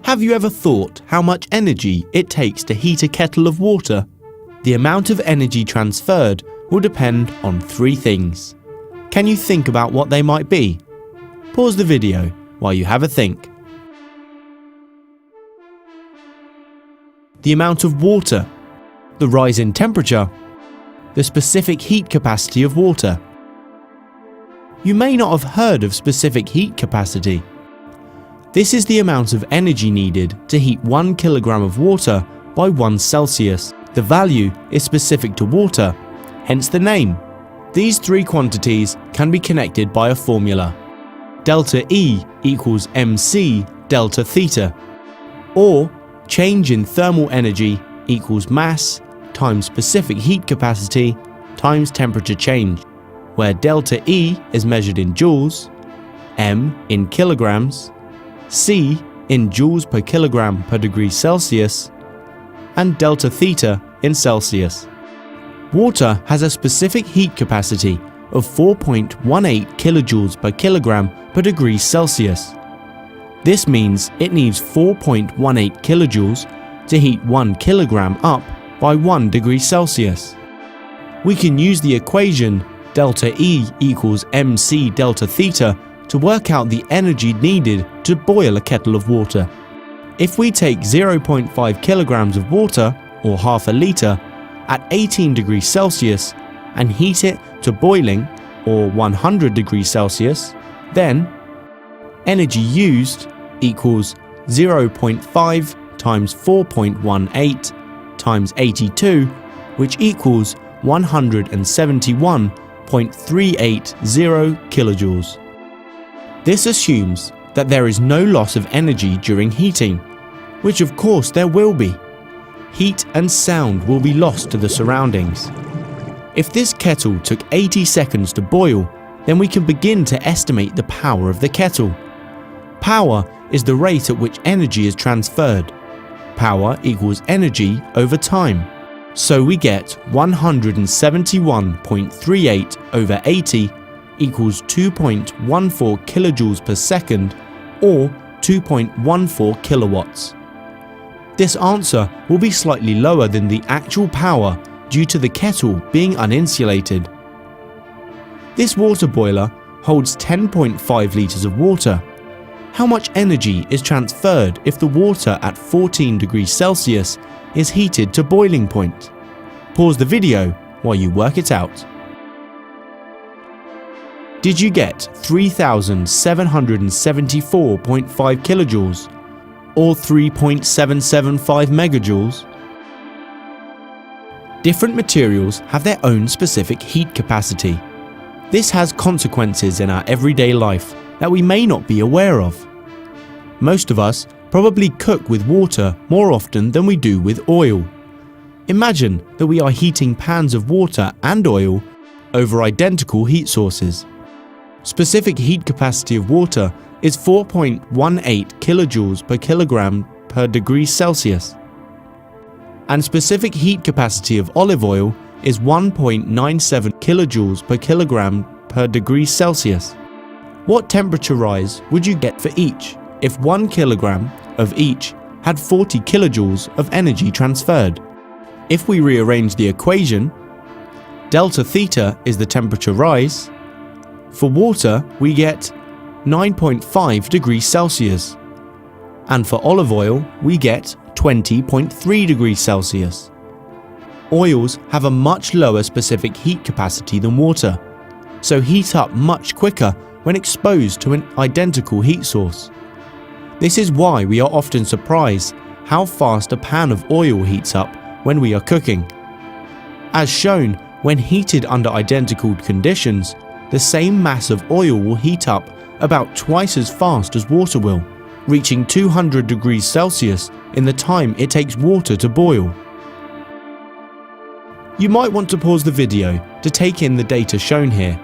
Have you ever thought how much energy it takes to heat a kettle of water? The amount of energy transferred will depend on 3 things. Can you think about what they might be? Pause the video while you have a think. The amount of water, the rise in temperature, the specific heat capacity of water. You may not have heard of specific heat capacity. This is the amount of energy needed to heat 1 kilogram of water by 1 Celsius. The value is specific to water, hence the name. These 3 quantities can be connected by a formula. Delta E equals mc delta theta, or change in thermal energy equals mass times specific heat capacity times temperature change, where delta E is measured in joules, m in kilograms, C in joules per kilogram per degree Celsius, and delta theta in Celsius. Water has a specific heat capacity of 4.18 kilojoules per kilogram per degree Celsius. This means it needs 4.18 kilojoules to heat 1 kilogram up by 1 degree Celsius. We can use the equation delta E equals mc delta theta to work out the energy needed to boil a kettle of water. If we take 0.5 kilograms of water, or half a litre, at 18 degrees Celsius and heat it to boiling, or 100 degrees Celsius, then energy used equals 0.5 times 4.18 times 82, which equals 171.380 kilojoules. This assumes that there is no loss of energy during heating, which of course there will be. Heat and sound will be lost to the surroundings. If this kettle took 80 seconds to boil, then we can begin to estimate the power of the kettle. Power is the rate at which energy is transferred. Power equals energy over time. So we get 171.38 over 80 equals 2.14 kilojoules per second, or 2.14 kilowatts. This answer will be slightly lower than the actual power due to the kettle being uninsulated. This water boiler holds 10.5 litres of water. How much energy is transferred if the water at 14 degrees Celsius is heated to boiling point? Pause the video while you work it out. Did you get 3,774.5 kilojoules, or 3.775 megajoules? Different materials have their own specific heat capacity. This has consequences in our everyday life that we may not be aware of. Most of us probably cook with water more often than we do with oil. Imagine that we are heating pans of water and oil over identical heat sources. Specific heat capacity of water is 4.18 kilojoules per kilogram per degree Celsius. And specific heat capacity of olive oil is 1.97 kilojoules per kilogram per degree Celsius. What temperature rise would you get for each if 1 kilogram of each had 40 kilojoules of energy transferred? If we rearrange the equation, delta theta is the temperature rise. For water, we get 9.5 degrees Celsius, and for olive oil, we get 20.3 degrees Celsius. Oils have a much lower specific heat capacity than water, so heat up much quicker when exposed to an identical heat source. This is why we are often surprised how fast a pan of oil heats up when we are cooking. As shown, when heated under identical conditions, the same mass of oil will heat up about twice as fast as water will, reaching 200 degrees Celsius in the time it takes water to boil. You might want to pause the video to take in the data shown here,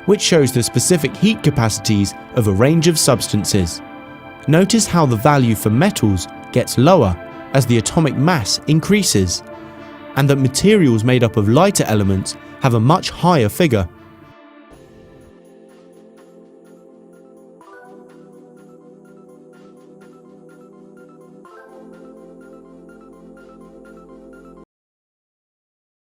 which shows the specific heat capacities of a range of substances. Notice how the value for metals gets lower as the atomic mass increases, and that materials made up of lighter elements have a much higher figure.